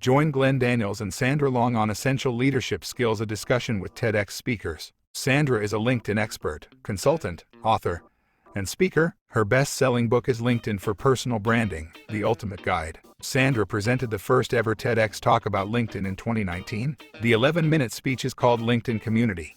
Join Glenn Daniels and Sandra Long on Essential Leadership Skills, a discussion with TEDx speakers. Sandra is a LinkedIn expert, consultant, author, and speaker. Her best-selling book is LinkedIn for Personal Branding, The Ultimate Guide. Sandra presented the first ever TEDx talk about LinkedIn in 2019. The 11-minute speech is called LinkedIn Community,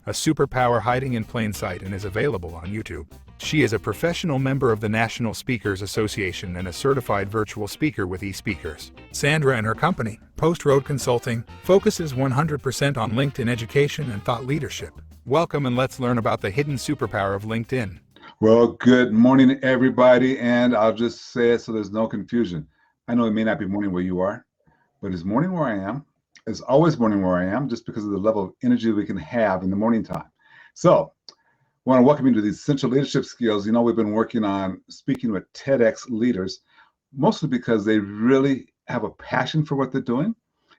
a superpower hiding in plain sight, and is available on YouTube. She is a professional member of the National Speakers Association and a certified virtual speaker with eSpeakers. Sandra and her company, Post Road Consulting, focuses 100% on LinkedIn education and thought leadership. Welcome, and let's learn about the hidden superpower of LinkedIn. Well, good morning, everybody, and I'll just say it so there's no confusion. I know it may not be morning where you are, but it's morning where I am. It's always morning where I am, just because of the level of energy we can have in the morning time. So, I want to welcome you to these essential leadership skills. You know, we've been working on speaking with TEDx leaders, mostly because they really have a passion for what they're doing.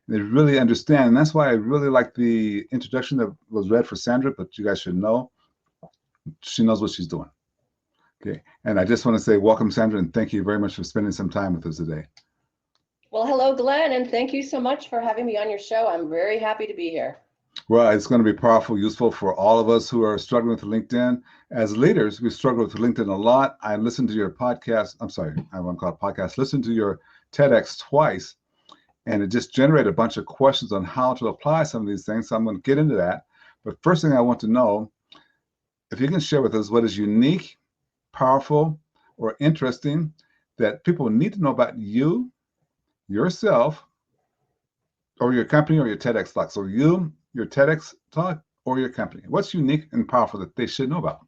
They really understand, and that's why I really like the introduction that was read for Sandra, but you guys should know, she knows what she's doing. Okay, and I just want to say welcome, Sandra, and thank you very much for spending some time with us today. Well, hello, Glenn, and thank you so much for having me on your show. I'm very happy to be here. Well, it's going to be powerful, useful for all of us who are struggling with LinkedIn. As leaders, we struggle with LinkedIn a lot. I listened to your podcast. I'm sorry, I won't call it podcast. Listen to your TEDx twice, and it just generated a bunch of questions on how to apply some of these things. So I'm going to get into that. But first thing I want to know, if you can share with us what is unique, powerful, or interesting that people need to know about you, yourself, or your company, or your TEDx talk. So you, your TEDx talk, or your company. What's unique and powerful that they should know about?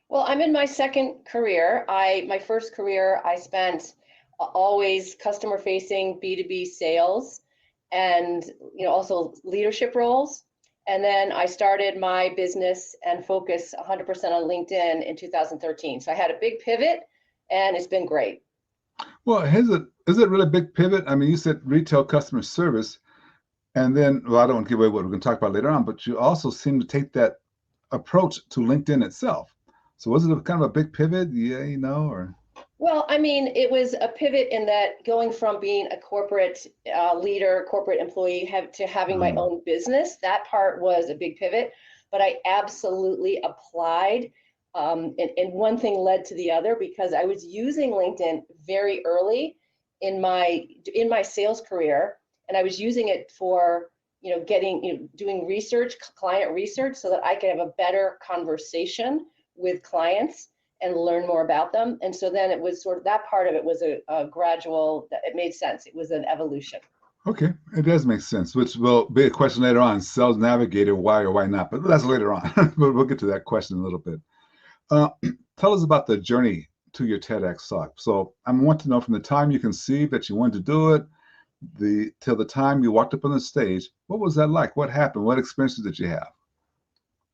Well, I'm in my second career. My first career, I spent always customer-facing B2B sales and also leadership roles. And then I started my business and focus 100% on LinkedIn in 2013. So I had a big pivot, and it's been great. Well, is it really a big pivot? I mean, you said retail customer service, and then, well, I don't want to give away what we're going to talk about later on, but you also seem to take that approach to LinkedIn itself. So was it a kind of a big pivot? Yeah, or? Well, I mean, it was a pivot in that going from being a corporate leader, corporate employee, to having my own business, that part was a big pivot. But I absolutely applied, and one thing led to the other, because I was using LinkedIn very early in my sales career, and I was using it for doing research, client research, so that I could have a better conversation with clients and learn more about them. And so then it was sort of, that part of it was a gradual, it made sense. It was an evolution. Okay, it does make sense, which will be a question later on. Sales Navigator, why or why not? But that's later on. We'll get to that question in a little bit. Tell us about the journey to your TEDx talk. So I want to know, from the time you conceived that you wanted to do it, till the time you walked up on the stage, what was that like? What happened? What experiences did you have?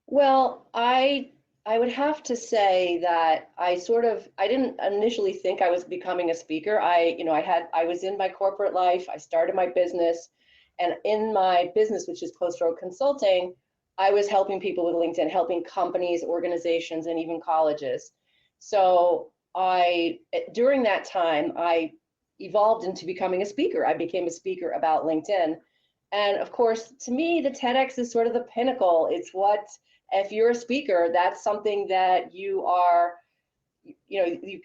Well, I would have to say that I didn't initially think I was becoming a speaker. I was in my corporate life. I started my business, and in my business, which is Post Road Consulting, I was helping people with LinkedIn, helping companies, organizations, and even colleges. So during that time, I evolved into becoming a speaker. I became a speaker about LinkedIn. And of course, to me, the TEDx is sort of the pinnacle. It's what, if you're a speaker, that's something that you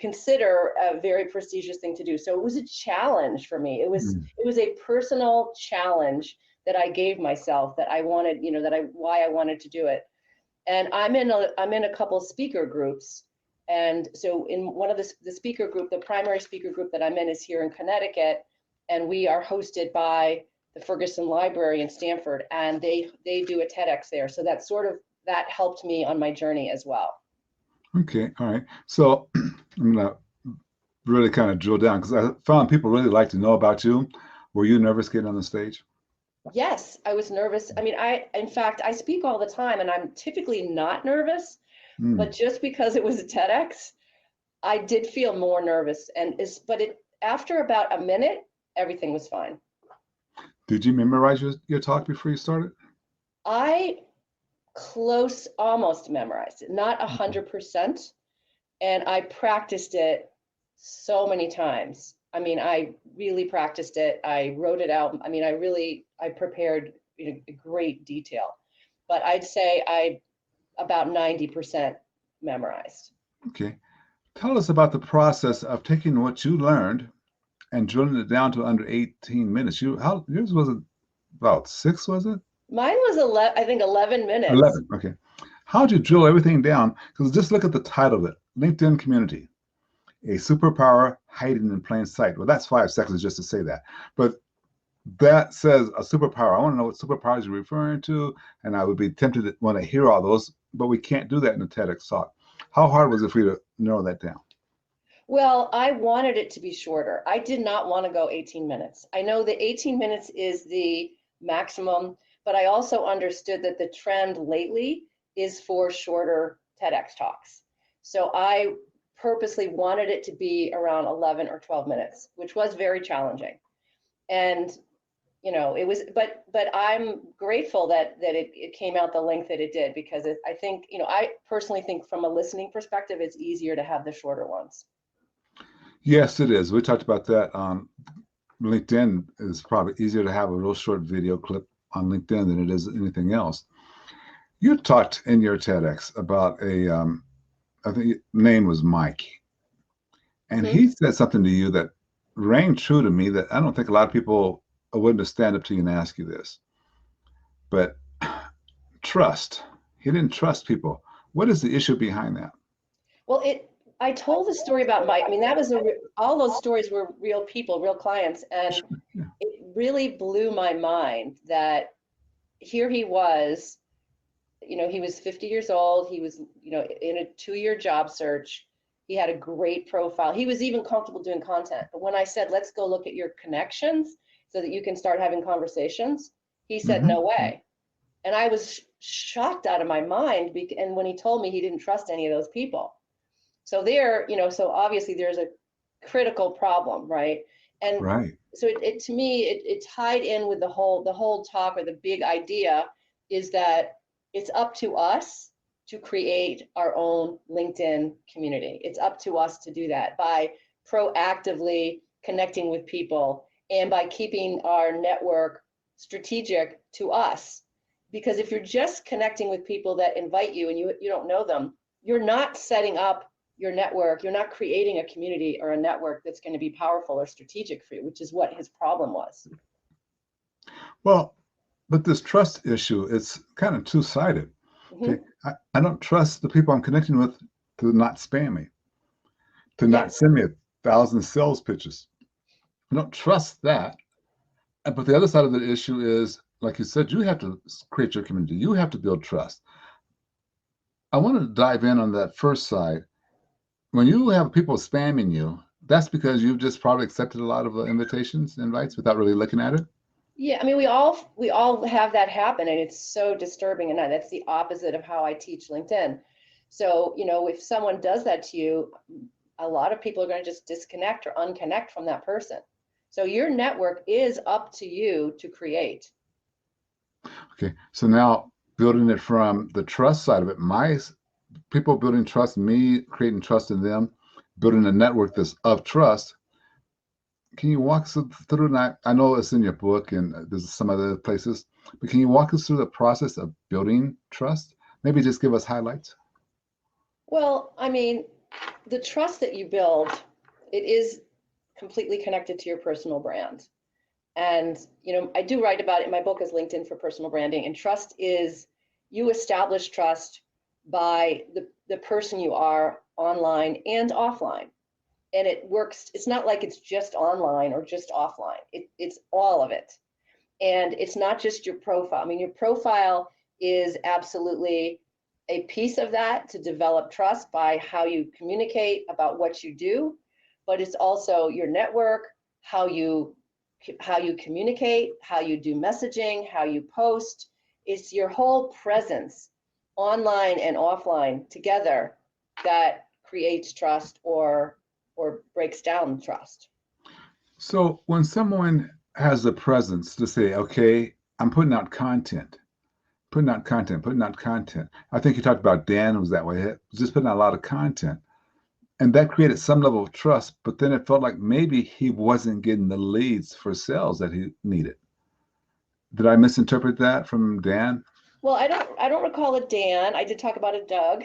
consider a very prestigious thing to do. So it was a challenge for me. It was a personal challenge that I gave myself, that I wanted, why I wanted to do it. And I'm in a couple of speaker groups. And so in one of the speaker group, the primary speaker group that I'm in is here in Connecticut, and we are hosted by the Ferguson Library in Stamford, and they do a TEDx there. So that helped me on my journey as well. Okay, all right. So I'm gonna really kind of drill down, because I found people really like to know about you. Were you nervous getting on the stage? Yes, I was nervous. I mean, in fact, I speak all the time, and I'm typically not nervous, but just because it was a TEDx, I did feel more nervous. But after about a minute, everything was fine. Did you memorize your talk before you started? I almost memorized it, not 100%. And I practiced it so many times. I mean, I really practiced it. I wrote it out. I mean, I prepared in great detail, but I'd say I about 90% memorized. Okay. Tell us about the process of taking what you learned and drilling it down to under 18 minutes. Yours was about 6, was it? Mine was I think 11 minutes. 11. Okay. How'd you drill everything down? Because just look at the title of it, LinkedIn Community, a superpower hiding in plain sight. Well, that's 5 seconds just to say that. But that says a superpower. I want to know what superpowers you're referring to, and I would be tempted to want to hear all those, but we can't do that in a TEDx talk. How hard was it for you to narrow that down? Well, I wanted it to be shorter. I did not want to go 18 minutes. I know that 18 minutes is the maximum, but I also understood that the trend lately is for shorter TEDx talks. So I purposely wanted it to be around 11 or 12 minutes, which was very challenging. And it was, but I'm grateful that it came out the length that it did, because I think, I personally think from a listening perspective, it's easier to have the shorter ones. Yes, it is. We talked about that. LinkedIn is probably easier to have a real short video clip on LinkedIn than it is anything else. You talked in your TEDx about I think his name was Mike, and Mm-hmm. he said something to you that rang true to me that I don't think a lot of people are willing to stand up to you and ask you this. But trust. He didn't trust people. What is the issue behind that? Well, I told the story about Mike. I mean, all those stories were real people, real clients, and Yeah. it really blew my mind that here he was, he was 50 years old. He was, in a 2-year job search. He had a great profile. He was even comfortable doing content. But when I said, let's go look at your connections so that you can start having conversations, he said, no way. And I was shocked out of my mind. And when he told me he didn't trust any of those people. So so obviously there's a critical problem, right? And Right. so it to me, it tied in with the whole talk, or the big idea is that it's up to us to create our own LinkedIn community. It's up to us to do that by proactively connecting with people and by keeping our network strategic to us. Because if you're just connecting with people that invite you and you don't know them, you're not setting up your network, you're not creating a community or a network that's going to be powerful or strategic for you, which is what his problem was. Well, but this trust issue, it's kind of two-sided. Mm-hmm. Okay. I don't trust the people I'm connecting with to not spam me, to Yeah. not send me 1,000 sales pitches. I don't trust that. But the other side of the issue is, like you said, you have to create your community. You have to build trust. I want to dive in on that first side. When you have people spamming you, that's because you've just probably accepted a lot of invitations, invites without really looking at it. Yeah, I mean, we all have that happen, and it's so disturbing, and that's the opposite of how I teach LinkedIn. So, if someone does that to you, a lot of people are going to just disconnect or unconnect from that person. So your network is up to you to create. Okay, so now building it from the trust side of it, my people building trust, me creating trust in them, building a network that's of trust. Can you walk us through that? I know it's in your book and there's some other places, but can you walk us through the process of building trust? Maybe just give us highlights. Well, I mean, the trust that you build, it is completely connected to your personal brand. And, I do write about it. My book is LinkedIn for Personal Branding. And trust is, you establish trust by the person you are online and offline. And it works. It's not like it's just online or just offline. It's all of it. And it's not just your profile. I mean, your profile is absolutely a piece of that to develop trust by how you communicate about what you do, but it's also your network, how you communicate, how you do messaging, how you post. It's your whole presence online and offline together that creates trust or breaks down trust. So when someone has the presence to say, okay, I'm putting out content, putting out content, putting out content. I think you talked about Dan was that way, just putting out a lot of content. And that created some level of trust, but then it felt like maybe he wasn't getting the leads for sales that he needed. Did I misinterpret that from Dan? Well, I don't recall a Dan. I did talk about a Doug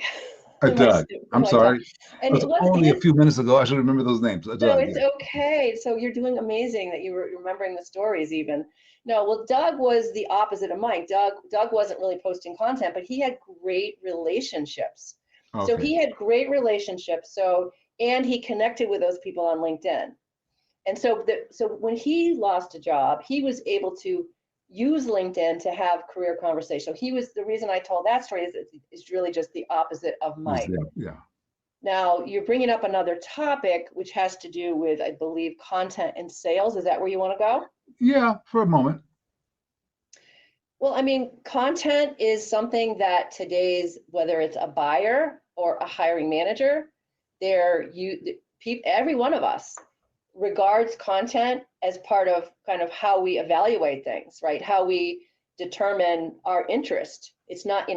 in my Doug. in I'm my talk, sorry. It and was it wasn't only a his. few minutes ago. I should remember those names. No, Doug, it's yeah. okay. So you're doing amazing that you were remembering the stories even. No, well, Doug was the opposite of Mike. Doug wasn't really posting content, but he had great relationships. So Okay. he had great relationships. So and he connected with those people on LinkedIn. And so when he lost a job, he was able to use LinkedIn to have career conversations. So he was the reason I told that story is really just the opposite of Mike. Yeah. Now, you're bringing up another topic, which has to do with, I believe, content and sales. Is that where you want to go? Yeah, for a moment. Well, I mean, content is something that today's, whether it's a buyer or a hiring manager, every one of us regards content as part of kind of how we evaluate things, right? How we determine our interest. It's not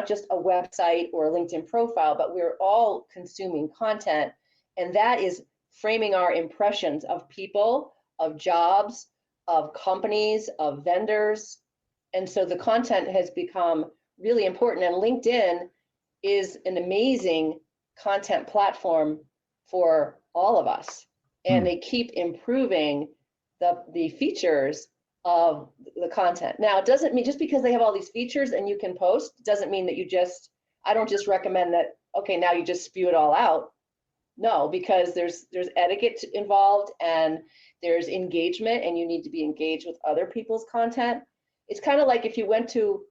just a website or a LinkedIn profile, but we're all consuming content. And that is framing our impressions of people, of jobs, of companies, of vendors. And so the content has become really important. And LinkedIn is an amazing content platform for all of us. And they keep improving the features of the content. Now, it doesn't mean just because they have all these features and you can post, doesn't mean that I don't just recommend that, okay, now you just spew it all out. No, because there's etiquette involved and there's engagement, and you need to be engaged with other people's content. It's kind of like if you went to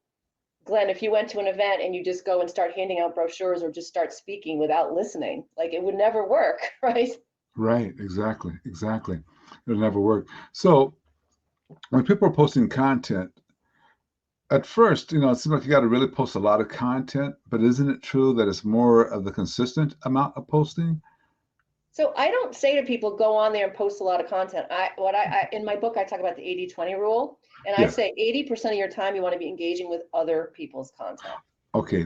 an event and you just go and start handing out brochures or just start speaking without listening, like it would never work, right? Right. Exactly. It'll never work. So when people are posting content, at first, it seems like you got to really post a lot of content, but isn't it true that it's more of the consistent amount of posting? So I don't say to people, go on there and post a lot of content. In my book, I talk about the 80-20 rule. And I Yes. say 80% of your time, you want to be engaging with other people's content. Okay,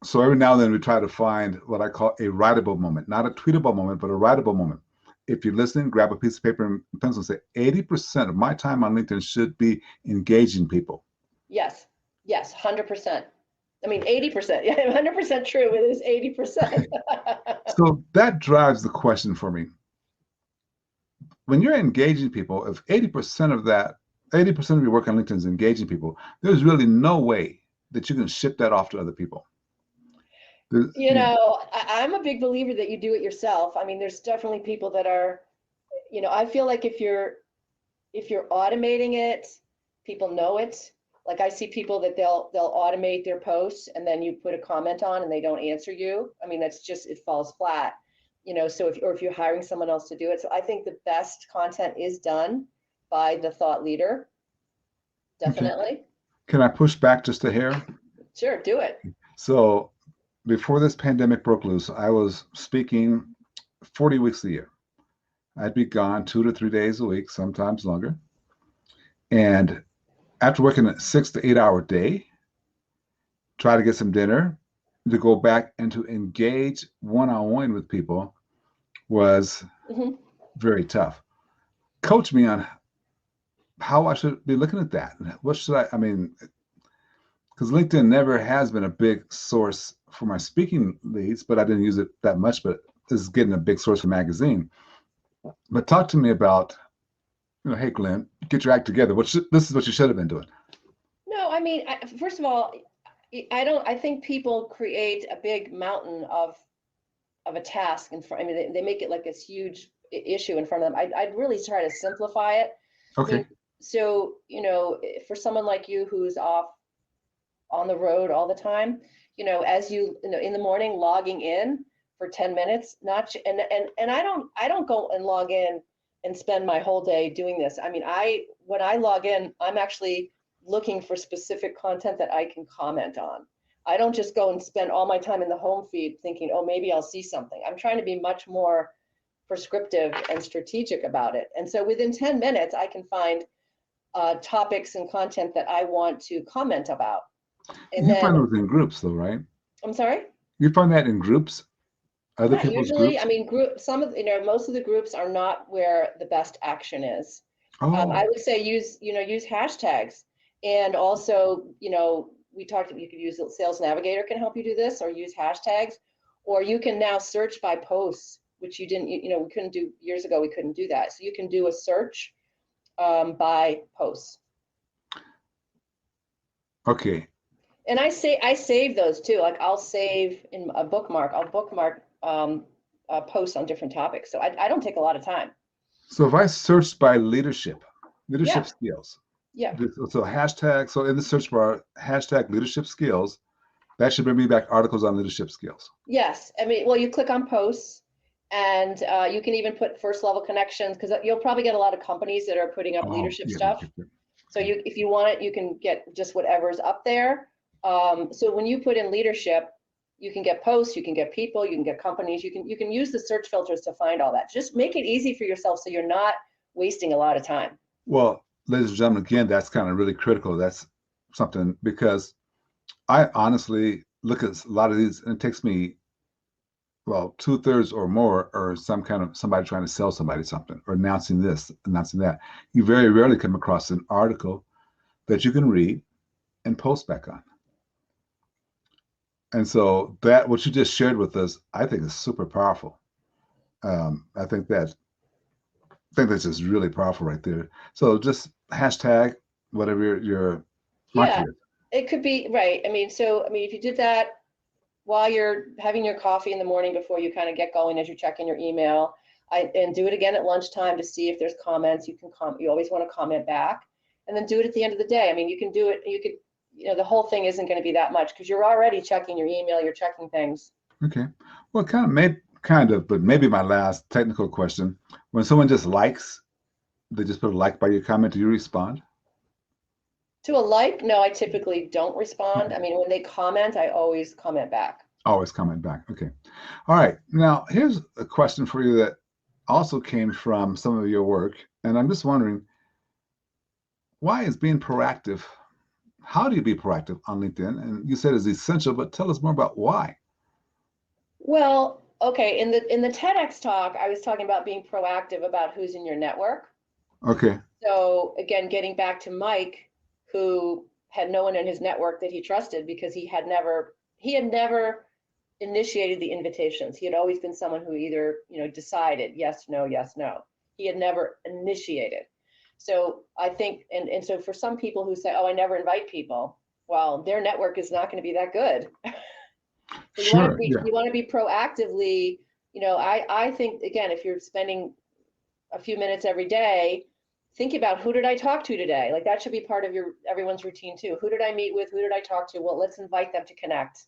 so every now and then we try to find what I call a writable moment, not a tweetable moment, but a writable moment. If you're listening, grab a piece of paper and pencil and say 80% of my time on LinkedIn should be engaging people. Yes, 100%. I mean, 80%. Yeah, 100% true. It is 80%. So that drives the question for me. When you're engaging people, if 80% of your work on LinkedIn is engaging people, there's really no way that you can ship that off to other people. I'm a big believer that you do it yourself. I mean, there's definitely people that are, I feel like if you're automating it, people know it. Like I see people that they'll automate their posts and then you put a comment on and they don't answer you. I mean, it falls flat. So if you're hiring someone else to do it. So I think the best content is done by the thought leader. Definitely. Okay. Can I push back just a hair? Sure, do it. So before this pandemic broke loose, I was speaking 40 weeks a year. I'd be gone 2 to 3 days a week, sometimes longer. And after working a 6 to 8 hour day, try to get some dinner, to go back and to engage one-on-one with people was very tough. Coach me on how I should be looking at that. What should I mean, because LinkedIn never has been a big source for my speaking leads, but I didn't use it that much, but this is getting a big source for magazine. But talk to me about, hey, Glenn, get your act together. This is what you should have been doing. No, I mean, first of all, I think people create a big mountain of a task in front. I mean, they make it like this huge issue in front of them. I'd really try to simplify it. Okay. I mean, so, for someone like you who's off on the road all the time, as in the morning logging in for 10 minutes, and I don't go and log in and spend my whole day doing this. I mean, when I log in, I'm actually looking for specific content that I can comment on. I don't just go and spend all my time in the home feed thinking, oh, maybe I'll see something. I'm trying to be much more prescriptive and strategic about it. And so within 10 minutes, I can find topics and content that I want to comment about. And you find then, those in groups, though, right? I'm sorry? You find that in groups? Other Not people's usually. groups? I mean, most of the groups are not where the best action is. I Oh, would say use hashtags, and also, you could use Sales Navigator can help you do this, or use hashtags, or you can now search by posts, which you didn't, we couldn't do years ago. We couldn't do that. So you can do a search by posts. okay. And I save those too. Like I'll save in a bookmark. I'll bookmark posts on different topics. So I don't take a lot of time. So if I search by leadership Yeah, skills, yeah. so hashtag, so in the search bar, hashtag leadership skills, that should bring me back articles on leadership skills. Yes, I mean, well, you click on posts, and you can even put first level connections, because you'll probably get a lot of companies that are putting up Oh, leadership yeah, stuff. yeah, yeah. So if you want it, you can get just whatever's up there. So when you put in leadership, you can get posts, you can get people, you can get companies, you can use the search filters to find all that. Just make it easy for yourself so you're not wasting a lot of time. Well, ladies and gentlemen, again, that's kind of really critical. That's something because I honestly look at a lot of these, and it takes me, well, 2/3 or more, or some kind of somebody trying to sell somebody something, or announcing this, announcing that. You very rarely come across an article that you can read and post back on. And so that what you just shared with us, I think is super powerful. I think that's just really powerful right there. So just hashtag whatever your Yeah, mantra is. it could be right. I mean, if you did that while you're having your coffee in the morning before you kind of get going as you're checking your email, and do it again at lunchtime to see if there's comments. You always want to comment back, and then do it at the end of the day. I mean, you can do it. You could, the whole thing isn't going to be that much because you're already checking your email. You're checking things. Okay. Well, but maybe my last technical question. When someone just likes, they just put a like by your comment, do you respond? To a like, no, I typically don't respond. I mean, when they comment, I always comment back. Always comment back. Okay. All right. Now, here's a question for you that also came from some of your work. And I'm just wondering, why is being proactive? How do you be proactive on LinkedIn? And you said it's essential, but tell us more about why. Well, okay, in the TEDx talk, I was talking about being proactive about who's in your network. Okay. So again, getting back to Mike, who had no one in his network that he trusted because he had never initiated the invitations. He had always been someone who either, decided yes, no, yes, no. He had never initiated. So I think, and so for some people who say, oh, I never invite people, well, their network is not going to be that good. So Sure. Yeah. you want to be proactively, I think, again, if you're spending a few minutes every day, think about, who did I talk to today? Like that should be part of everyone's routine too. Who did I meet with? Who did I talk to? Well, let's invite them to connect.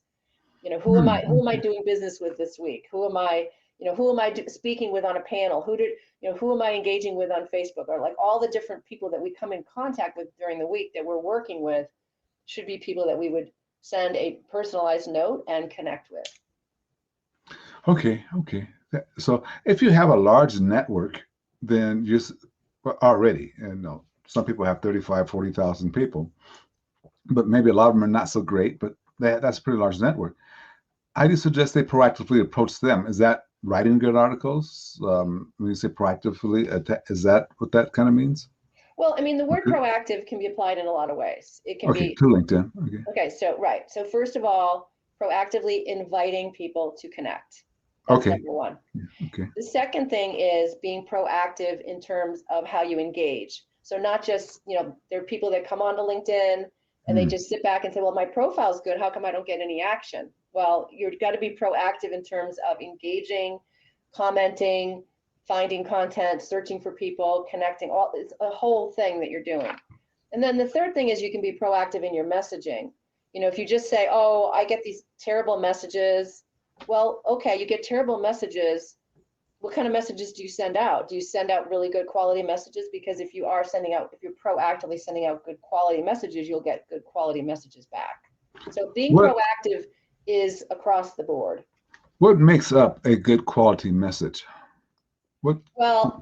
Who am I Okay. doing business with this week? Who am I speaking with on a panel? Who am I engaging with on Facebook? Or like all the different people that we come in contact with during the week that we're working with should be people that we would send a personalized note and connect with. Okay. Okay. So if you have a large network, then well, already, and no, some people have 35, 40,000 people, but maybe a lot of them are not so great, but that's a pretty large network. How do you suggest they proactively approach them? Is that writing good articles? When you say proactively, is that what that kind of means? Well, I mean, the word Okay. proactive can be applied in a lot of ways. It can Okay, be, to LinkedIn. Okay. okay, so, right. So first of all, proactively inviting people to connect. That's Okay. number one. Yeah, okay. The second thing is being proactive in terms of how you engage. So not just, there are people that come onto LinkedIn and they Hmm. just sit back and say, well, my profile's good. How come I don't get any action? Well, you've got to be proactive in terms of engaging, commenting, finding content, searching for people, connecting. It's a whole thing that you're doing. And then the third thing is you can be proactive in your messaging. If you just say, oh, I get these terrible messages. Well, okay, you get terrible messages. What kind of messages do you send out? Do you send out really good quality messages? Because if you're proactively sending out good quality messages, you'll get good quality messages back. So being What proactive is across the board. what makes up a good quality message? What? Well,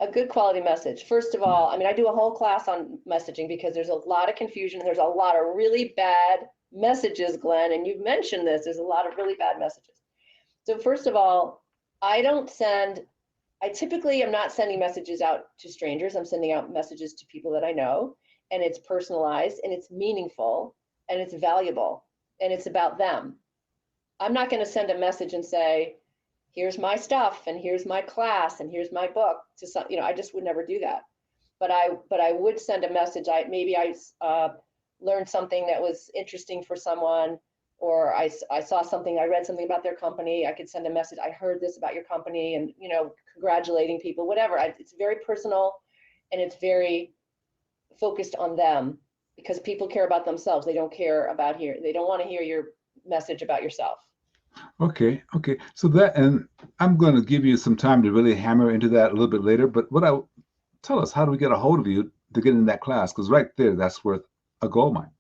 a good quality message. First of all, I mean, I do a whole class on messaging because there's a lot of confusion. There's a lot of really bad messages, Glenn, and you've mentioned this. There's a lot of really bad messages. So first of all, I typically am not sending messages out to strangers. I'm sending out messages to people that I know, and it's personalized and it's meaningful and it's valuable and it's about them. I'm not going to send a message and say, here's my stuff and here's my class and here's my book to some, I just would never do that. But I would send a message. Maybe I learned something that was interesting for someone, or I saw something, I read something about their company. I could send a message. I heard this about your company, and congratulating people, whatever. It's very personal, and it's very focused on them, because people care about themselves. They don't care about they don't want to hear your message about yourself. Okay. So and I'm going to give you some time to really hammer into that a little bit later. But tell us, how do we get a hold of you to get in that class? Because right there, that's worth a gold mine.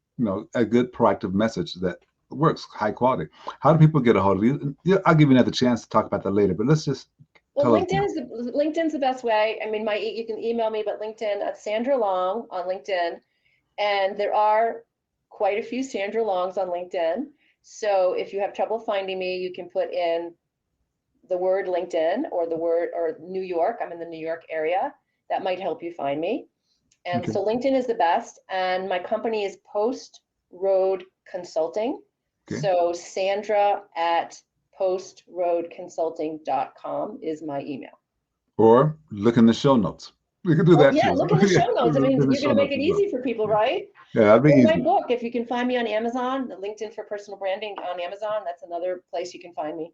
A good proactive message that works, high quality. How do people get a hold of you? And, yeah, I'll give you another chance to talk about that later. But let's just LinkedIn's the best way. I mean, you can email me, but LinkedIn at Sandra Long on LinkedIn, and there are quite a few Sandra Longs on LinkedIn. So if you have trouble finding me, you can put in the word LinkedIn or New York. I'm in the New York area. That might help you find me. And so LinkedIn is the best. And my company is Post Road Consulting. Okay. So Sandra at postroadconsulting.com is my email. Or look in the show notes. We can do that too. Look in the show notes. I mean, you're going to make it easy for people, right? Yeah, that'd be easy. My book, if you can find me on Amazon, the LinkedIn for Personal Branding on Amazon, that's another place you can find me.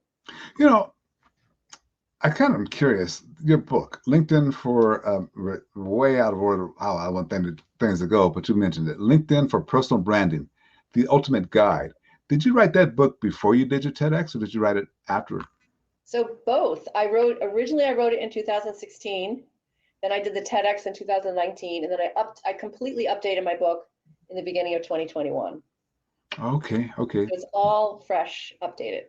I kind of am curious, your book, LinkedIn for, way out of order how I want things to go, but you mentioned it. LinkedIn for Personal Branding, the Ultimate Guide. Did you write that book before you did your TEDx, or did you write it after? So both. Originally I wrote it in 2016. Then I did the TEDx in 2019, and then I completely updated my book in the beginning of 2021. Okay. So it's all fresh, updated.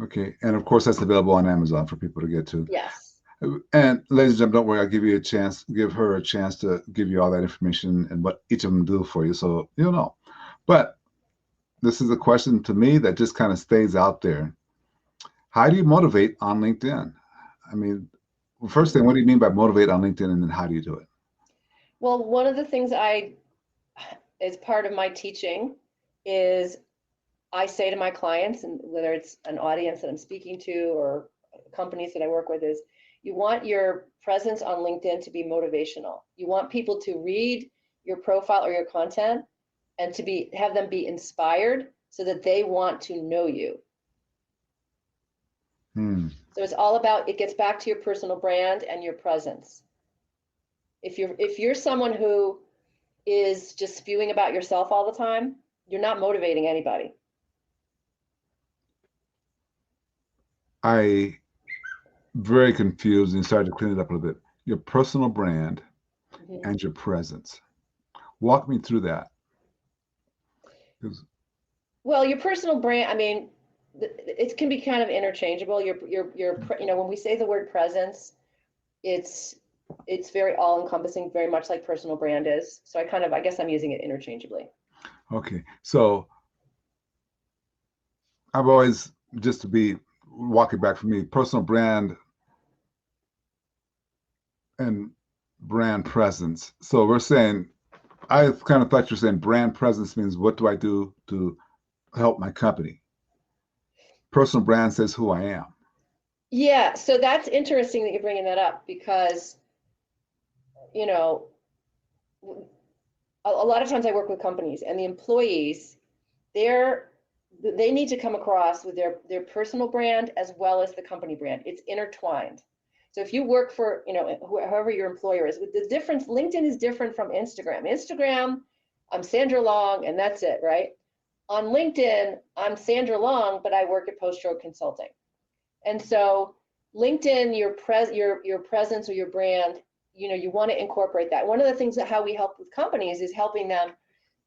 Okay, and of course that's available on Amazon for people to get to. Yes. And ladies and gentlemen, don't worry, I'll give her a chance to give you all that information and what each of them do for you, so you'll know. But this is a question to me that just kind of stays out there. How do you motivate on LinkedIn? I mean, first thing, what do you mean by motivate on LinkedIn, and then how do you do it? Well, one of the things as part of my teaching is I say to my clients, and whether it's an audience that I'm speaking to or companies that I work with, is you want your presence on LinkedIn to be motivational. You want people to read your profile or your content and to have them be inspired so that they want to know you. So it's all about, it gets back to your personal brand and your presence. If you're someone who is just spewing about yourself all the time, you're not motivating anybody. I very confused and started to clean it up a little bit. Your personal brand and your presence. Walk me through that. Well, your personal brand, I mean, it can be kind of interchangeable. When we say the word presence, it's very all-encompassing, very much like personal brand is. So I guess I'm using it interchangeably. Okay, so I've always, just to be walking back for me, personal brand and brand presence. So we're saying, I kind of thought you're saying brand presence means what do I do to help my company? Personal brand says who I am. Yeah, so that's interesting that you're bringing that up, because a lot of times I work with companies, and the employees, they need to come across with their personal brand as well as the company brand. It's intertwined. So if you work for, whoever your employer is, with the difference, LinkedIn is different from Instagram. Instagram, I'm Sandra Long and that's it, right? On LinkedIn, I'm Sandra Long, but I work at Post Road Consulting. And so LinkedIn, your presence or your brand, you want to incorporate that. One of the things that how we help with companies is helping them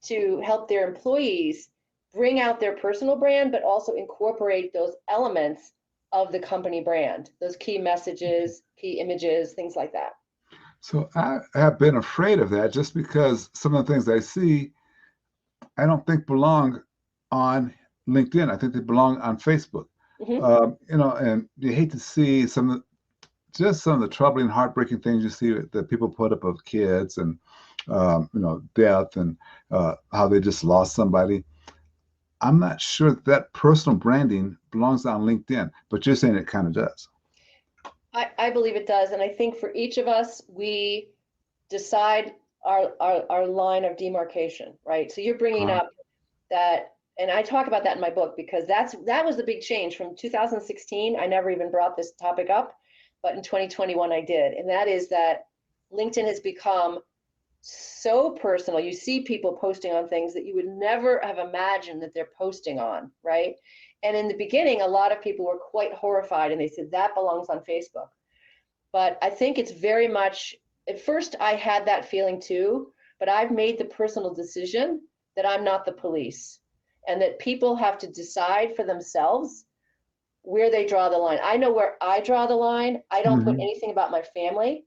to help their employees bring out their personal brand, but also incorporate those elements of the company brand, those key messages, key images, things like that. So I have been afraid of that, just because some of the things I see, I don't think belong on LinkedIn. I think they belong on Facebook. And you hate to see some of the troubling, heartbreaking things you see that people put up of kids and death and how they just lost somebody. I'm not sure that personal branding belongs on LinkedIn, but you're saying it kind of does. I believe it does. And I think for each of us, we decide our line of demarcation, right? So you're bringing up that, and I talk about that in my book because that was the big change from 2016. I never even brought this topic up, but in 2021 I did. And that is that LinkedIn has become so personal. You see people posting on things that you would never have imagined that they're posting on, right? And in the beginning, a lot of people were quite horrified and they said that belongs on Facebook. But I think it's very much, at first I had that feeling too, but I've made the personal decision that I'm not the police and that people have to decide for themselves where they draw the line. I know where I draw the line. I don't put anything about my family.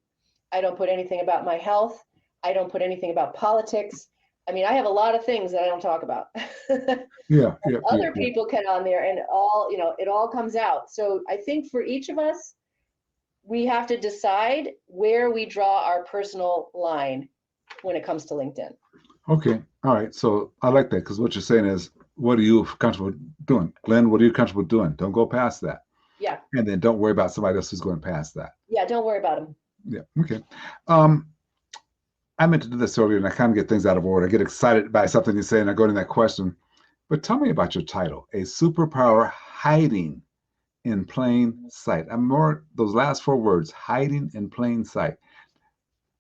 I don't put anything about my health. I don't put anything about politics. I mean, I have a lot of things that I don't talk about. Other people get on there and it all comes out. So I think for each of us, we have to decide where we draw our personal line when it comes to LinkedIn. Okay. All right. So I like that because what you're saying is, what are you comfortable doing? Glenn, what are you comfortable doing? Don't go past that. Yeah. And then don't worry about somebody else who's going past that. Yeah. Don't worry about them. Yeah. Okay. I meant to do this earlier and I kind of get things out of order. I get excited by something you say and I go to that question. But tell me about your title, A Superpower Hiding in Plain Sight. I'm more those last 4 words, hiding in plain sight.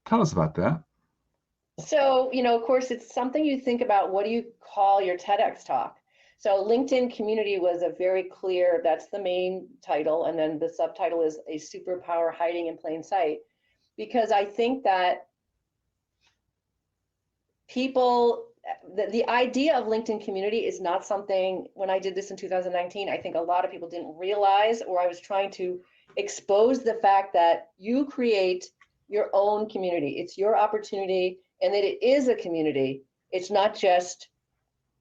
Tell us about that. So, of course, it's something you think about. What do you call your TEDx talk? So LinkedIn community was a very clear, that's the main title. And then the subtitle is A Superpower Hiding in Plain Sight. Because I think that the idea of LinkedIn community is not something, when I did this in 2019, I think a lot of people didn't realize, or I was trying to expose the fact that you create your own community. It's your opportunity, and that it is a community. It's not just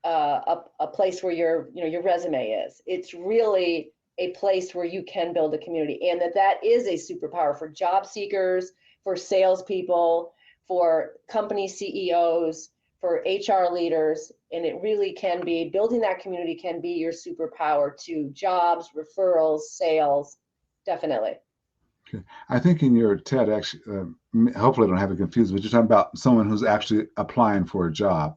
a place where your resume is. It's really a place where you can build a community, and that is a superpower for job seekers, for salespeople, for company CEOs, for HR leaders, and it really can be, building that community can be your superpower to jobs, referrals, sales, definitely. Okay. I think in your TEDx, hopefully I don't have it confused, but you're talking about someone who's actually applying for a job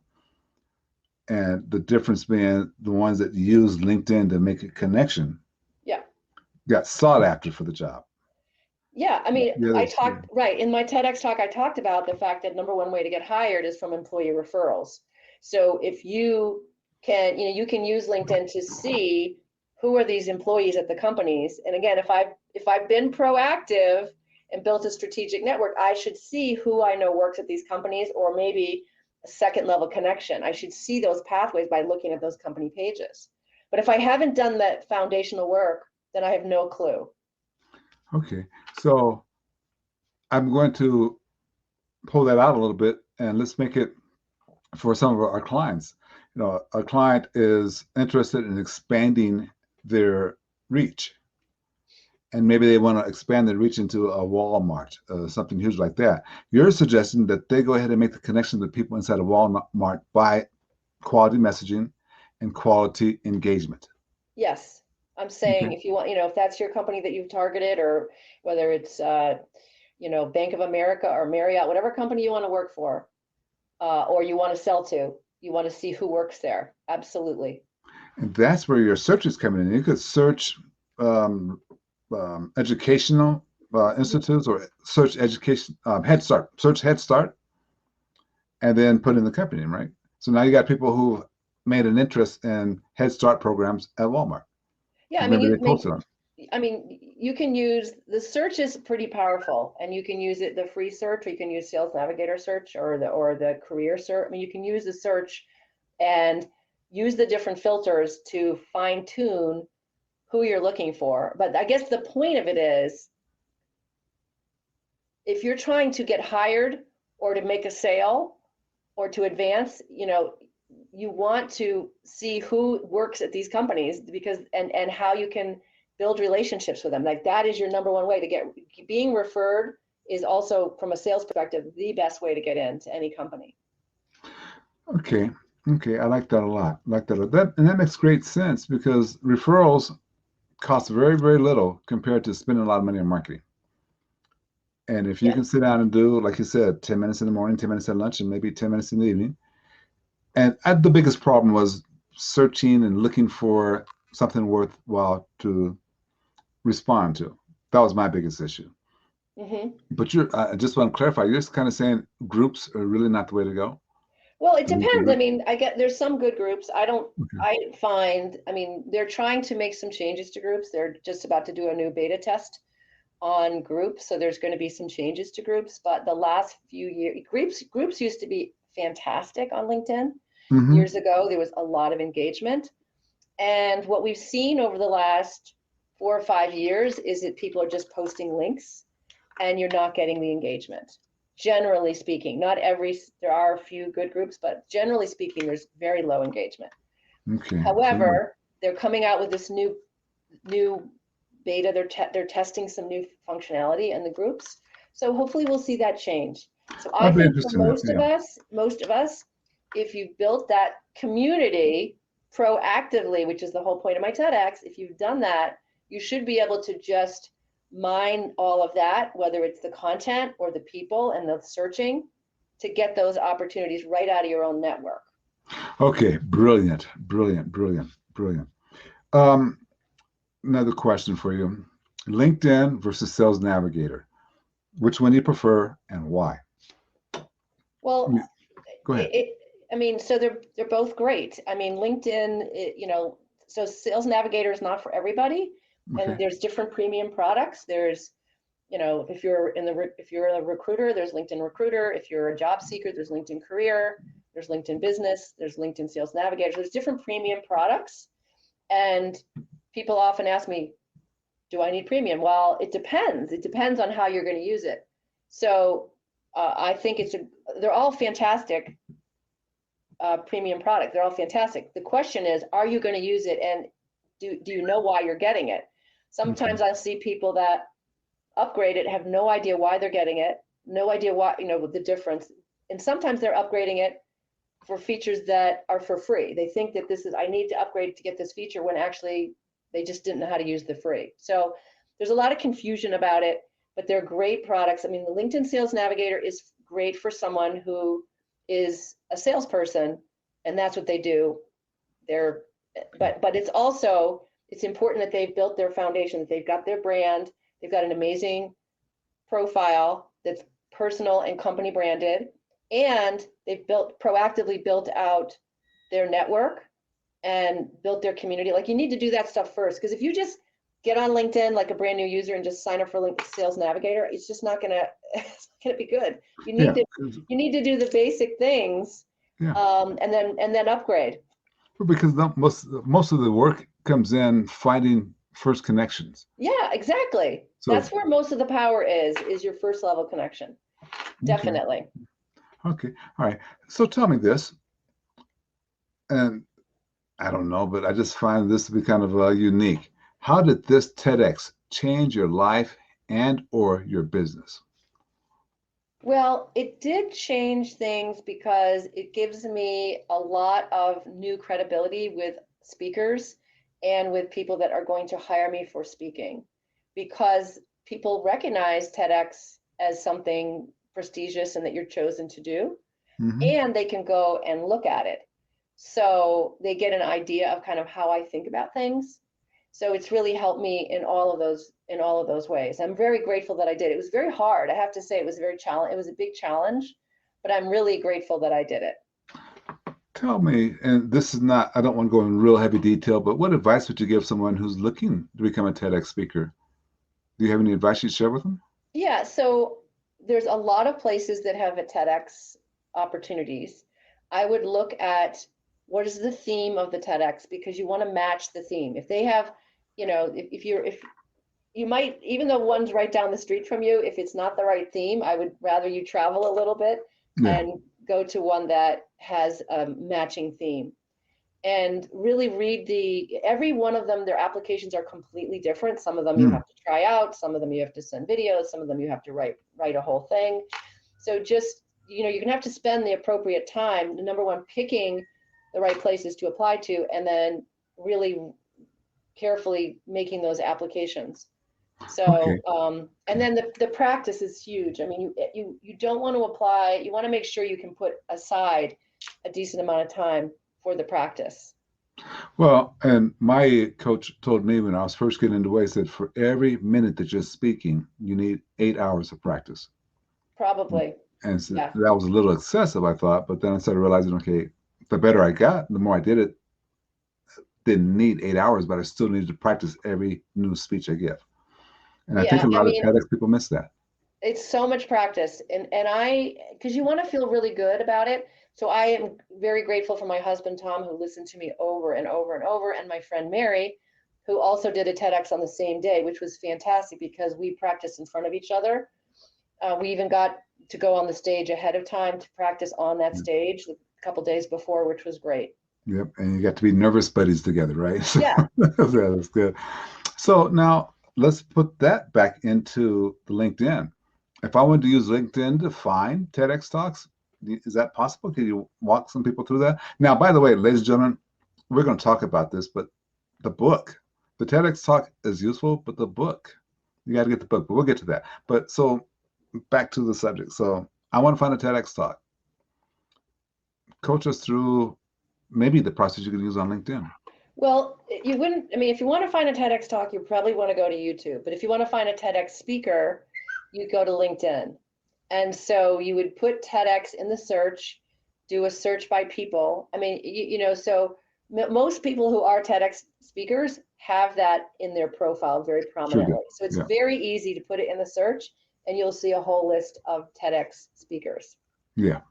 and the difference being the ones that use LinkedIn to make a connection. Yeah. Got sought after for the job. Yeah, I mean, I talked, right, in my TEDx talk, I talked about the fact that number one way to get hired is from employee referrals. So if you can, you can use LinkedIn to see who are these employees at the companies. And again, if I've been proactive and built a strategic network, I should see who I know works at these companies, or maybe a second level connection. I should see those pathways by looking at those company pages. But if I haven't done that foundational work, then I have no clue. Okay, so I'm going to pull that out a little bit and let's make it for some of our clients. A client is interested in expanding their reach, and maybe they want to expand their reach into a Walmart, something huge like that. You're suggesting that they go ahead and make the connection with people inside of Walmart by quality messaging and quality engagement. Yes, I'm saying if you want, if that's your company that you've targeted, or whether it's, Bank of America or Marriott, whatever company you want to work for, or you want to sell to, you want to see who works there. Absolutely. And that's where your search is coming in. You could search educational institutes or search education, Head Start, search Head Start, and then put in the company name, right? So now you got people who made an interest in Head Start programs at Walmart. Yeah, maybe they posted on. you can use, the search is pretty powerful, and you can use it, the free search, or you can use Sales Navigator search, or the career search. I mean, you can use the search and use the different filters to fine tune who you're looking for. But I guess the point of it is, if you're trying to get hired or to make a sale or to advance, you want to see who works at these companies because and how you can build relationships with them. Like that is your number one way to get being referred is also from a sales perspective the best way to get into any company. Okay. Okay. I like that a lot. I like that. And that makes great sense because referrals cost very, very little compared to spending a lot of money on marketing. And if you Yeah. can sit down and do, like you said, 10 minutes in the morning, 10 minutes at lunch, and maybe 10 minutes in the evening. And the biggest problem was searching and looking for something worthwhile to respond to. That was my biggest issue. Mm-hmm. But I just want to clarify, you're just kind of saying groups are really not the way to go? Well, it To meet the depends. I group? mean, I get there's some good groups. Okay. I find, I mean, they're trying to make some changes to groups. They're just about to do a new beta test on groups. So there's going to be some changes to groups. But the last few years, groups used to be fantastic on LinkedIn. Mm-hmm. Years ago, there was a lot of engagement. And what we've seen over the last 4 or 5 years is that people are just posting links and you're not getting the engagement. Generally speaking, not every, there are a few good groups, but generally speaking, there's very low engagement. Okay. However, they're coming out with this new beta. They're testing some new functionality in the groups. So hopefully we'll see that change. So I I'd be think for interested in that. most of us, if you've built that community proactively, which is the whole point of my TEDx, if you've done that, you should be able to just mine all of that, whether it's the content or the people and the searching, to get those opportunities right out of your own network. Yeah. Okay. Brilliant. Brilliant. Brilliant. Brilliant. Um, Another question for you. LinkedIn versus Sales Navigator. Which one do you prefer and why? Well, Go ahead. I mean, so they're both great. I mean, LinkedIn, so Sales Navigator is not for everybody, and Okay. there's different premium products. There's, if you're a recruiter, there's LinkedIn Recruiter. If you're a job seeker, there's LinkedIn Career. There's LinkedIn Business. There's LinkedIn Sales Navigator. There's different premium products, and people often ask me, do I need premium? Well, it depends. It depends on how you're going to use it. So I think they're all fantastic premium products. They're all fantastic. The question is, are you going to use it, and do you know why you're getting it? Sometimes I'll see people that upgrade it, have no idea why they're getting it, no idea why, the difference. And sometimes they're upgrading it for features that are for free. They think that I need to upgrade to get this feature when actually they just didn't know how to use the free. So there's a lot of confusion about it, but they're great products. I mean, the LinkedIn Sales Navigator is great for someone who is a salesperson, and that's what they do. But it's important that they've built their foundation, that they've got their brand, they've got an amazing profile that's personal and company branded, and they've proactively built out their network and built their community. Like, you need to do that stuff first, because if you just get on LinkedIn like a brand new user and just sign up for LinkedIn Sales Navigator, it's just not gonna be good. You need to do the basic things, Yeah. and then upgrade. Because most of the work comes in finding first connections. Yeah, exactly. So That's where most of the power is your first level connection. Definitely. Okay. All right. So tell me this, and I don't know, but I just find this to be kind of unique. How did this TEDx change your life and or your business? Well, it did change things because it gives me a lot of new credibility with speakers and with people that are going to hire me for speaking, because people recognize TEDx as something prestigious and that you're chosen to do, and they can go and look at it. So they get an idea of kind of how I think about things. So it's really helped me in all of those ways. I'm very grateful that I did. It was very hard. I have to say, it was it was a big challenge, but I'm really grateful that I did it. Tell me, and this is not, I don't want to go in real heavy detail, but what advice would you give someone who's looking to become a TEDx speaker? Do you have any advice you'd share with them? Yeah, so there's a lot of places that have a TEDx opportunities. I would look at what is the theme of the TEDx, because you want to match the theme. If they have, if you might, even though one's right down the street from you, if it's not the right theme, I would rather you travel a little bit Yeah. and go to one that has a matching theme. And really read every one of them, their applications are completely different. Some of them you have to try out, some of them you have to send videos, some of them you have to write a whole thing. So just, you're going to have to spend the appropriate time, number one, picking the right places to apply to, and then really carefully making those applications. So, and then the practice is huge. I mean, you don't want to apply, you want to make sure you can put aside a decent amount of time for the practice. Well, and my coach told me when I was first getting into weight, he said, for every minute that you're speaking, you need 8 hours of practice. Probably. And so that was a little excessive, I thought. But then I started realizing, okay, the better I got, the more I did it. Didn't need 8 hours, but I still needed to practice every new speech I give. And I think a lot of TEDx people miss that. It's so much practice. And because you want to feel really good about it. So I am very grateful for my husband, Tom, who listened to me over and over and over, and my friend, Mary, who also did a TEDx on the same day, which was fantastic because we practiced in front of each other. We even got to go on the stage ahead of time to practice on that stage a couple days before, which was great. Yep, and you got to be nervous buddies together, right? So, yeah. That's good. So now let's put that back into the LinkedIn. If I wanted to use LinkedIn to find TEDx talks, is that possible? Can you walk some people through that? Now, by the way, ladies and gentlemen, we're going to talk about this, but the book, the TEDx talk is useful, but the book, you got to get the book, but we'll get to that. But so back to the subject. So I want to find a TEDx talk. Coach us through maybe the process you can use on LinkedIn. Well, you wouldn't, I mean, if you want to find a TEDx talk, you probably want to go to YouTube. But if you want to find a TEDx speaker, you go to LinkedIn. And so you would put TEDx in the search, do a search by people. I mean, so most people who are TEDx speakers have that in their profile very prominently. So it's very easy to put it in the search and you'll see a whole list of TEDx speakers. Yeah.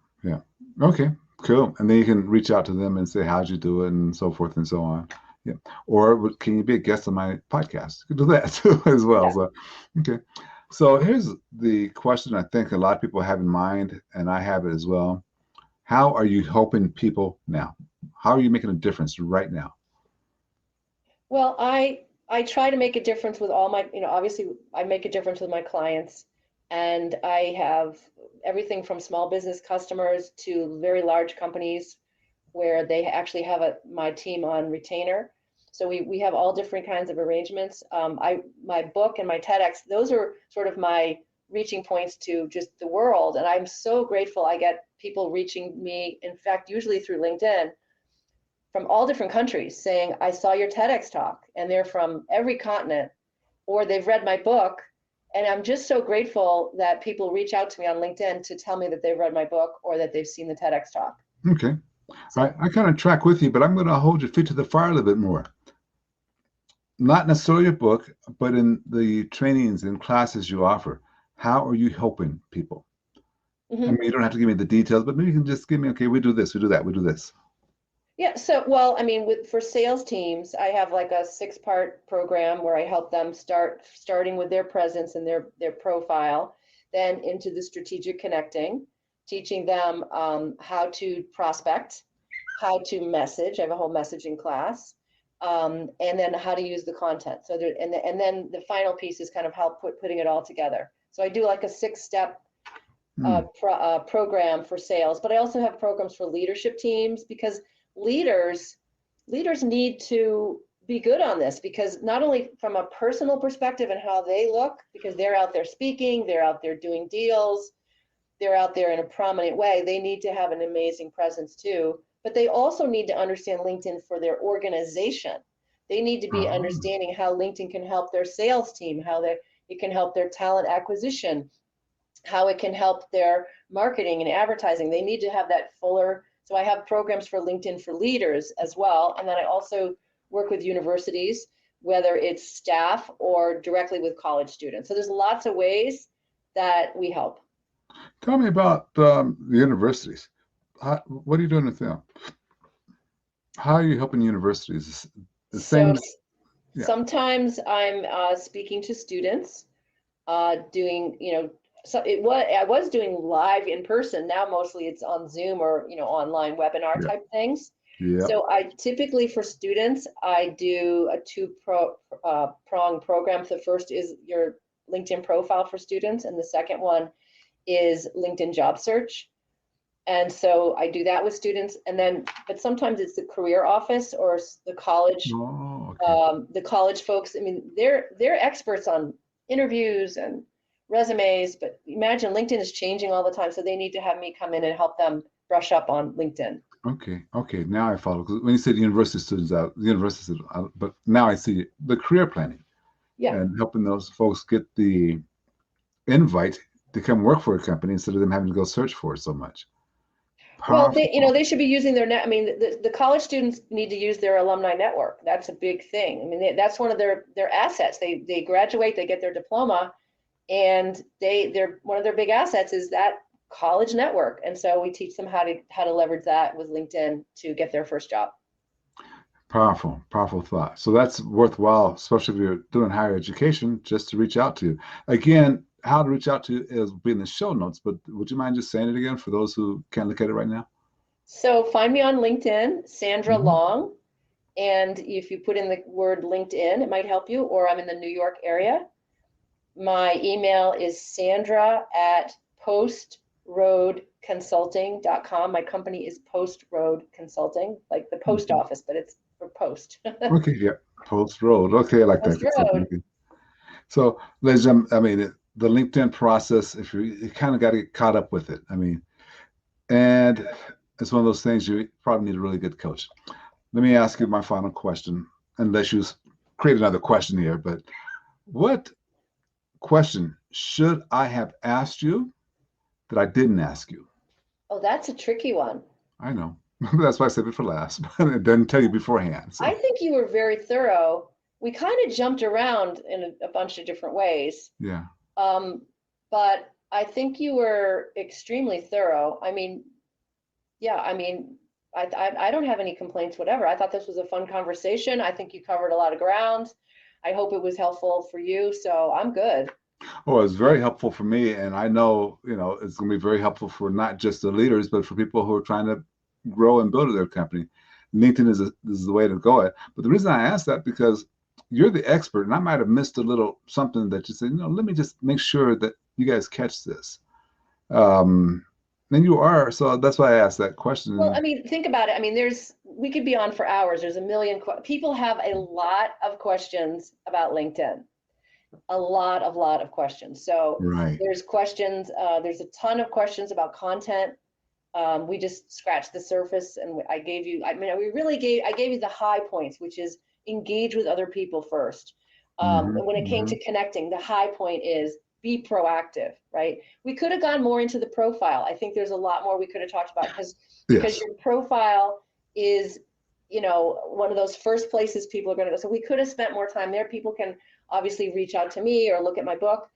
Okay, cool. And then you can reach out to them and say, how'd you do it, and so forth and so on. Yeah. Or can you be a guest on my podcast? You can do that too as well. Yeah. So, okay. So here's the question I think a lot of people have in mind, and I have it as well. How are you helping people now? How are you making a difference right now? Well, I try to make a difference with all my, obviously I make a difference with my clients, and I have everything from small business customers to very large companies where they actually have my team on retainer. So we have all different kinds of arrangements. My book and my TEDx, those are sort of my reaching points to just the world. And I'm so grateful I get people reaching me, in fact, usually through LinkedIn, from all different countries saying, I saw your TEDx talk, and they're from every continent, or they've read my book. And I'm just so grateful that people reach out to me on LinkedIn to tell me that they've read my book or that they've seen the TEDx talk. Okay. So, I kind of track with you, but I'm going to hold your feet to the fire a little bit more. Not necessarily your book, but in the trainings and classes you offer, how are you helping people? Mm-hmm. I mean, you don't have to give me the details, but maybe you can just give me, okay, we do this, we do that, we do this. Yeah, so, well, I mean, for sales teams, I have like a 6-part program where I help them starting with their presence and their profile, then into the strategic connecting, teaching them how to prospect, how to message. I have a whole messaging class, and then how to use the content. So and then the final piece is kind of how putting it all together. So I do like a 6-step program for sales, but I also have programs for leadership teams, because leaders need to be good on this, because not only from a personal perspective and how they look, because they're out there speaking, they're out there doing deals, they're out there in a prominent way, they need to have an amazing presence too, but they also need to understand LinkedIn for their organization. They need to be understanding how LinkedIn can help their sales team, how it can help their talent acquisition, how it can help their marketing and advertising. They need to have that fuller. So I have programs for LinkedIn for leaders as well. And then I also work with universities, whether it's staff or directly with college students. So there's lots of ways that we help. Tell me about the universities. What are you doing with them? How are you helping universities? The same. Sometimes I'm speaking to students, doing, So I was doing live in person. Now mostly it's on Zoom or, online webinar Yeah. type things. Yeah. So I typically for students, I do a prong program. The first is your LinkedIn profile for students, and the second one is LinkedIn job search. And so I do that with students, but sometimes it's the career office or Oh, okay. the college folks. I mean, they're experts on interviews and resumes, but imagine LinkedIn is changing all the time, so they need to have me come in and help them brush up on LinkedIn. Okay. Okay. Now I follow. 'Cause when you said university students out, university students out, but now I see the career planning Yeah. and helping those folks get the invite to come work for a company instead of them having to go search for it so much. Well, Powerful. they should be using their net. I mean, the college students need to use their alumni network. That's a big thing. I mean, that's one of their assets. They graduate, they get their diploma, and they're one of their big assets is that college network. And so we teach them how to leverage that with LinkedIn to get their first job. Powerful, powerful thought. So that's worthwhile, especially if you're doing higher education, just to reach out to you. Again, how to reach out to you is be in the show notes, but would you mind just saying it again for those who can't look at it right now? So find me on LinkedIn, Sandra Mhm. Long. And if you put in the word LinkedIn, it might help you, or I'm in the New York area. My email is sandra@postroadconsulting.com. My company is Post Road Consulting, like the post Okay. office, but it's for post. Okay, yeah. Post Road. Okay, I like that Post consulting. Road. Okay. So, ladies and gentlemen, I mean, the LinkedIn process, if you kind of got to get caught up with it. I mean, and it's one of those things you probably need a really good coach. Let me ask you my final question, unless you create another question here, but what question should I have asked you that I didn't ask you? Oh, that's a tricky one. I know. That's why I saved it for last. It doesn't tell you beforehand. I So, think you were very thorough. We kind of jumped around in a bunch of different ways. yeah. Um, but I think you were extremely thorough. I mean, yeah, I mean, I don't have any complaints, whatever. I thought this was a fun conversation. I think you covered a lot of ground. I hope it was helpful for you, so I'm good. Well, it's very helpful for me. And I know, it's going to be very helpful for not just the leaders, but for people who are trying to grow and build their company. LinkedIn is the way to go at. But the reason I asked that because you're the expert, and I might have missed a little something that you said, let me just make sure that you guys catch this. Um, and you are, so that's why I asked that Well, I question. mean, think about it. I mean, we could be on for hours. There's a million people have a lot of questions about LinkedIn. A lot of questions. So Right. there's questions, there's a ton of questions about content. We just scratched the surface and I gave you, I mean, I gave you the high points, which is engage with other people first. Hmm. And when it came Hmm. to connecting, the high point is be proactive, right? We could have gone more into the profile. I think there's a lot more we could have talked about because Yes. your profile is, one of those first places people are going to go. So we could have spent more time there. People can obviously reach out to me or look at my book,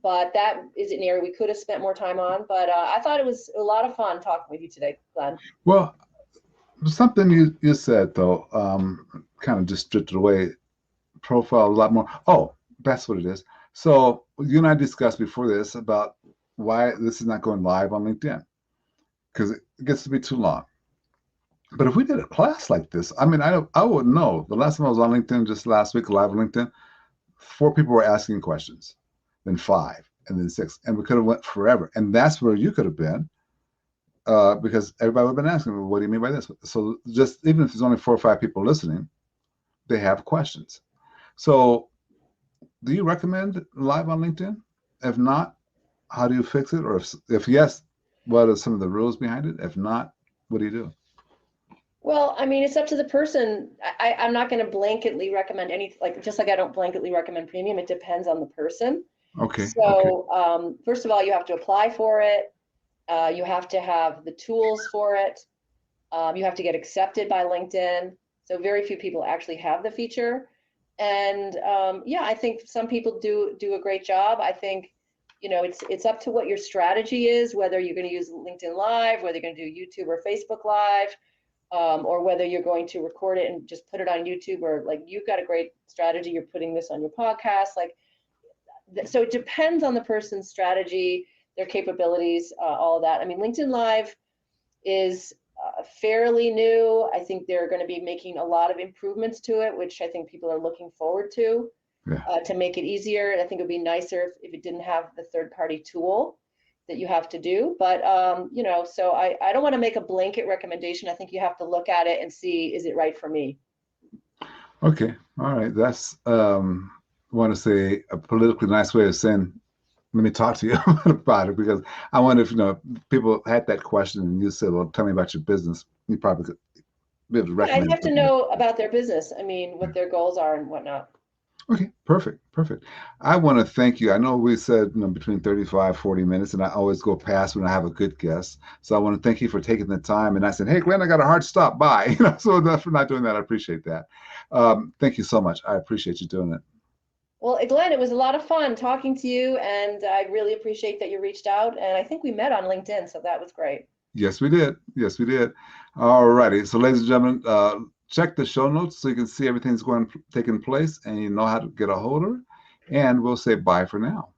but that is an area we could have spent more time on. But I thought it was a lot of fun talking with you today, Glenn. Well, something you said though, kind of just drifted away. Profile a lot more. Oh, that's what it is. So you and I discussed before this about why this is not going live on LinkedIn because it gets to be too long. But if we did a class like this, I mean, I would know. The last time I was on LinkedIn, just last week, live on LinkedIn, 4 people were asking questions, then 5, and then 6, and we could have went forever. And that's where you could have been, because everybody would have been asking, well, what do you mean by this? So just even if there's only 4 or 5 people listening, they have questions. So do you recommend live on LinkedIn? If not, how do you fix it? Or if yes, what are some of the rules behind it? If not, what do you do? Well, I mean, it's up to the person. I'm not going to blanketly recommend any, like, just like I don't blanketly recommend premium. It depends on the person. Okay, okay. So, first of all, you have to apply for it. You have to have the tools for it. You have to get accepted by LinkedIn. So very few people actually have the feature. And yeah, I think some people do a great job. I think, it's up to what your strategy is, whether you're going to use LinkedIn Live, whether you're going to do YouTube or Facebook Live, or whether you're going to record it and just put it on YouTube, or like you've got a great strategy. You're putting this on your podcast. Like so it depends on the person's strategy, their capabilities, all of that. I mean, LinkedIn Live is fairly new. I think they're going to be making a lot of improvements to it, which I think people are looking forward to make it easier. I think it would be nicer if it didn't have the third-party tool that you have to do. But, you know, so I don't want to make a blanket recommendation. I think you have to look at it and see, is it right for me? Okay. All right. That's, I want to say, a politically nice way of saying, let me talk to you about it, because I wonder if, you know, people had that question and you said, well, tell me about your business. You probably could be able to Yeah, I'd recommend have to something. know about their business. I mean, what their goals are and whatnot. Okay, perfect, perfect. I want to thank you. I know we said, you know, between 35, 40 minutes, and I always go past when I have a good guest. So I want to thank you for taking the time. And I said, hey, Glenn, I got a hard stop. Bye. You know, so for not doing that, I appreciate that. Thank you so much. I appreciate you doing it. Well, Glenn, it was a lot of fun talking to you, and I really appreciate that you reached out. And I think we met on LinkedIn, so that was great. Yes, we did. Yes, we did. All righty. So, ladies and gentlemen, check the show notes so you can see everything's taking place and you know how to get a hold of her. And we'll say bye for now.